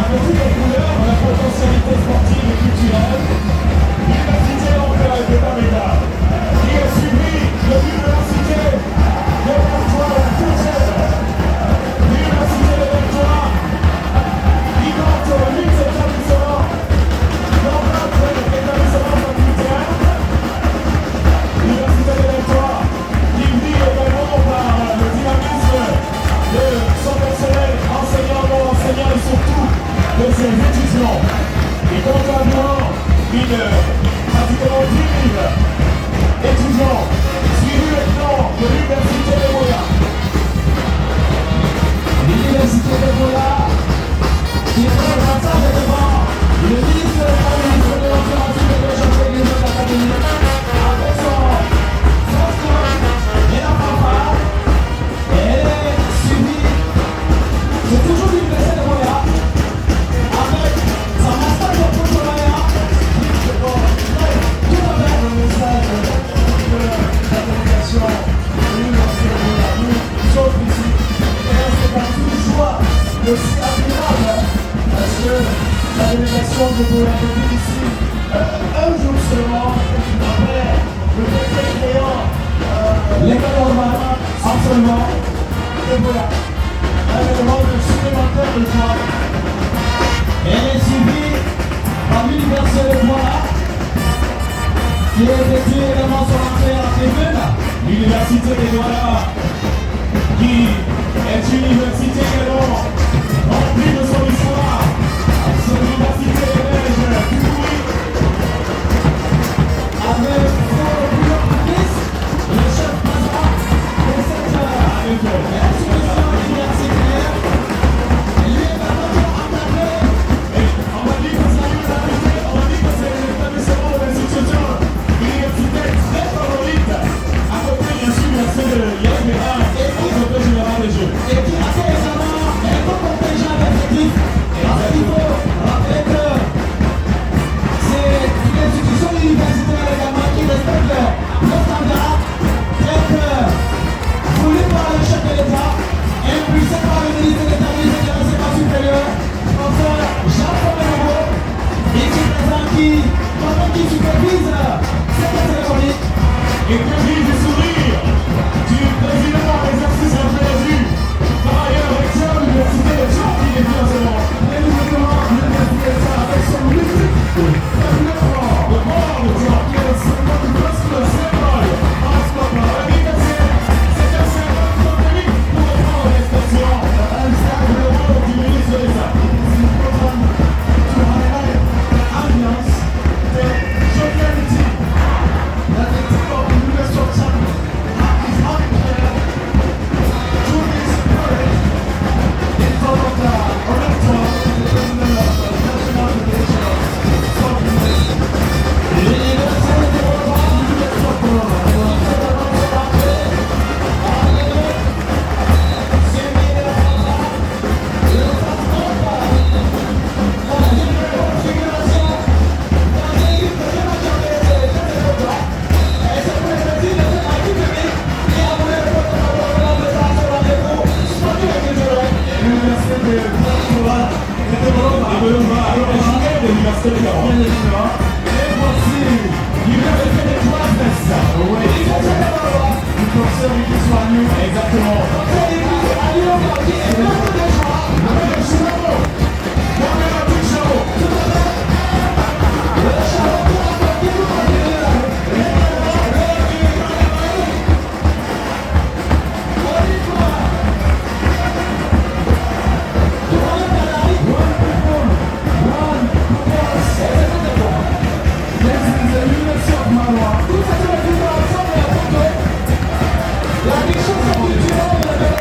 de toutes les couleurs, la potentialité sportive et culturelle. L'université Montréal de Paméda, qui a suivi de l'université de Bertois la Courgette, l'université de Bertois, qui compte 8 établissements dans 4 établissements facultaires. L'université de Bertois, qui brille également par le dynamisme de son personnel enseignant, non enseignant et surtout de ses étudiants. Et comptablement une pratiquement 10 000 étudiants suivis maintenant de l'Université de Moya. L'Université de Moya qui représente devant le ministre de la ministre de l'Informatique et de l'échange des autres académies avec son score et la fanfare. Et elle est suivie, c'est toujours l'Université de Moya avec sa master de Pontolaya. Tout à fait le message de la délégation de l'Université de Moya. Nous sommes ici et c'est pas une joie aussi admirable parce que la délégation de Moya est ici un jour seulement après le décret créant l'école normale enseignement de Moya. Un élément supplémentaire de joie. Elle est suivie par l'Université de Moya qui effectue également son entrée en tribune. L'Université de Moya qui est une université également remplie de son histoire. C'est l'université belge du bruit avec le chef Mazar et cette institution universitaire. Lui est maintenant encadré. On m'a dit que c'est l'université, on m'a dit que c'est l'établissement de l'institution universitaire très favorite à côté bien sûr de l'université de l'IFBA et au côté général des Jeux. Et qui a fait récemment un bon contingent d'effectifs. Parce qu'il faut rappeler que c'est une institution universitaire également qui respecte nos standards tels que voulus par le chef de l'État, impulsé par le ministre de l'État ministre de l'enseignement supérieur, professeur Jean-Paul Leroux, ici présent qui supervise cette cérémonie. Et que dit du sourire du président en exercice imprévu, par ailleurs recteur de l'université de Tchad qui est venu en ce moment. Et nous retrouvons l'université de Tchad avec son musique, le bord de Tchad qui est le symbole du gospel symbole en scopement. La université, c'est un symbole contenu pour reprendre l'expression un stade de rôle du ministre de l'État. C'est un programme to highlight the ambiance, the joviality that the team of the University of Tchad is out there to this parade in front of the rector, the president of the National Federation of Sport University. L'Université de Moya, l'Université de Moya. La richesse culturelle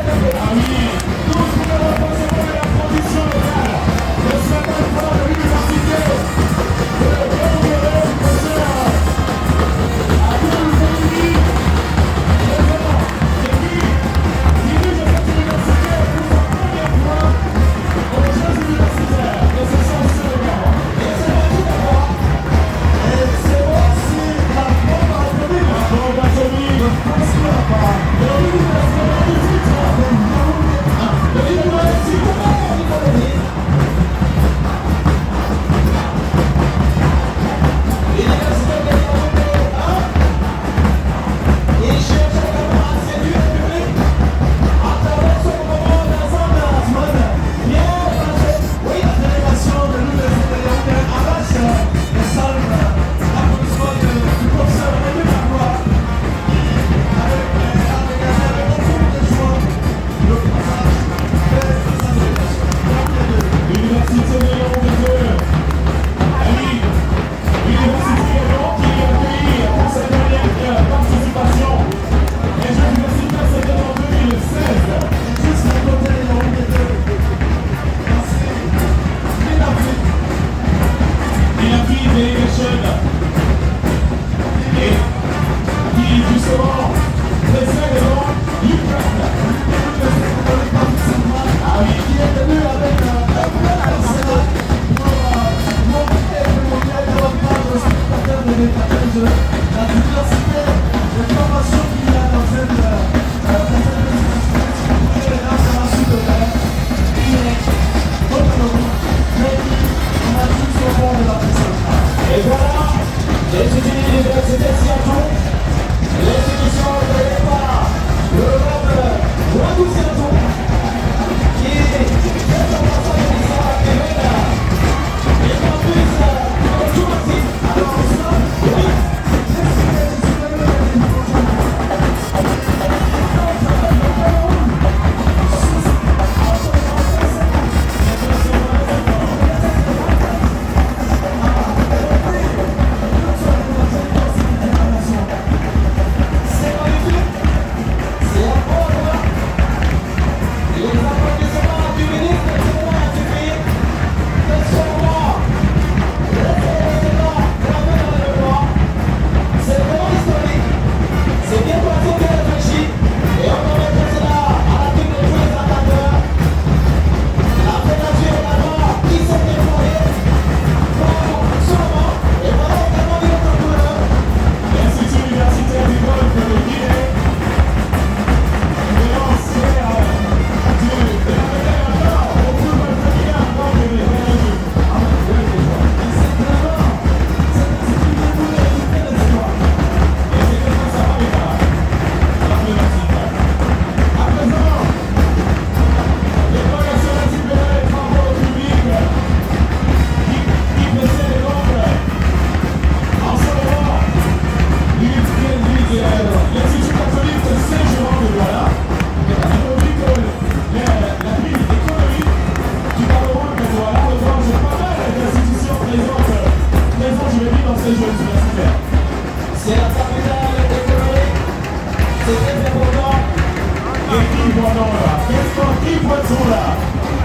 sont là.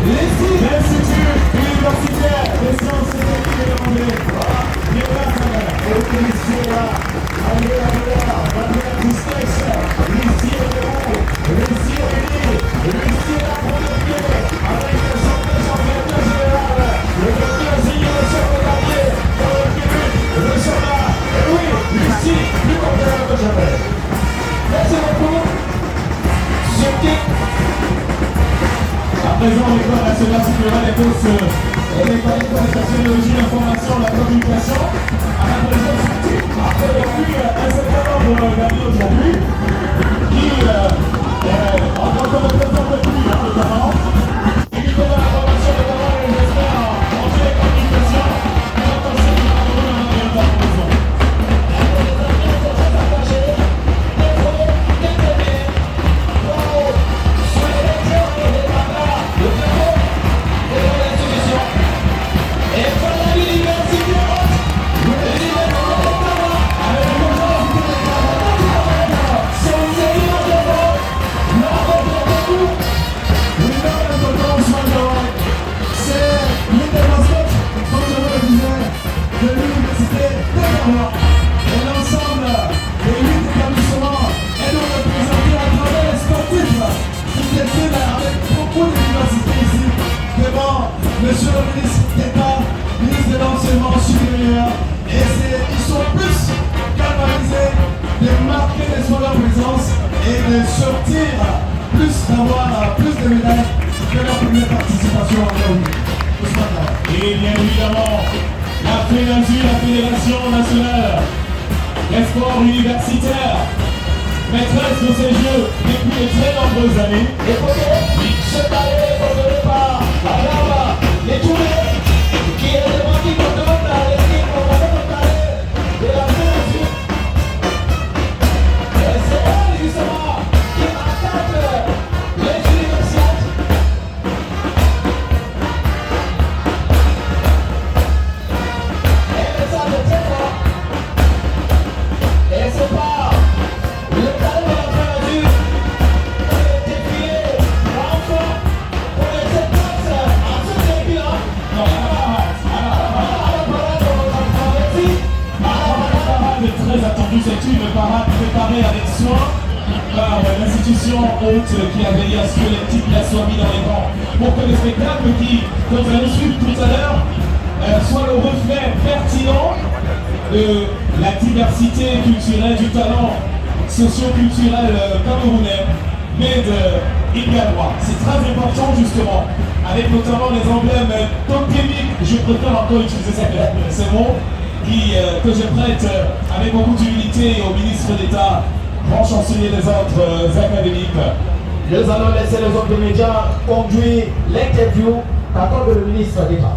L'Institut universitaire des sciences et techniques de l'anglais. Voilà, bien là, ça va. Et vous ici, là, allez, Tristesse, Lucie est debout, Lucie est unie, Lucie est la première pied, avec le champion général, le docteur Ziggy, le chef de quartier, dans le tribune, le chemin. Et oui, Lucie, plus populaire que jamais. Merci beaucoup. À présent, l'École nationale supérieure des courses et l'école de la technologie, l'information, la communication. À la présence, après depuis un certain nombre d'années aujourd'hui, qui, en tant que représentant de plus, notamment, il y a l'information, notamment, et j'espère, en télécommunication, et en tant que secrétaire de l'information. Et l'ensemble des 8 établissements et nous représenter à travers les sportifs qui détiennent avec beaucoup d'universités ici devant Monsieur le ministre d'État, ministre de l'Enseignement supérieur. Et ils sont plus galvanisés de marquer leur présence et de sortir plus, d'avoir plus de médailles que leur première participation en Europe. Et bien évidemment, la Fédération nationale des sports universitaires, maîtresse de ces jeux depuis de très nombreuses années. Et ce palais pour le départ, alors les tournées qui est devant qui donne l'équipe pour le palais de la Fédération. Et c'est elle justement qui attaque les universités. Et c'est pas le talent de la Fédération pour les défier, enfin, pour les séquences à ce début-là. Non, la parade est très attendue, c'est une parade préparée avec soin par l'institution haute qui a veillé à ce que les petites places soient mises dans les rangs pour que le spectacle qui, comme vous allez suivre tout à l'heure, soit le reflet pertinent de la diversité culturelle, du talent socio-culturel camerounais, mais d'Igalois. C'est très important justement, avec notamment les emblèmes totémiques, je préfère encore utiliser ces mots, que je prête avec beaucoup d'humilité au ministre d'État, grand chancelier des ordres académiques. Nous allons laisser les hommes de médias conduire l'interview qu'accorde le ministre d'État.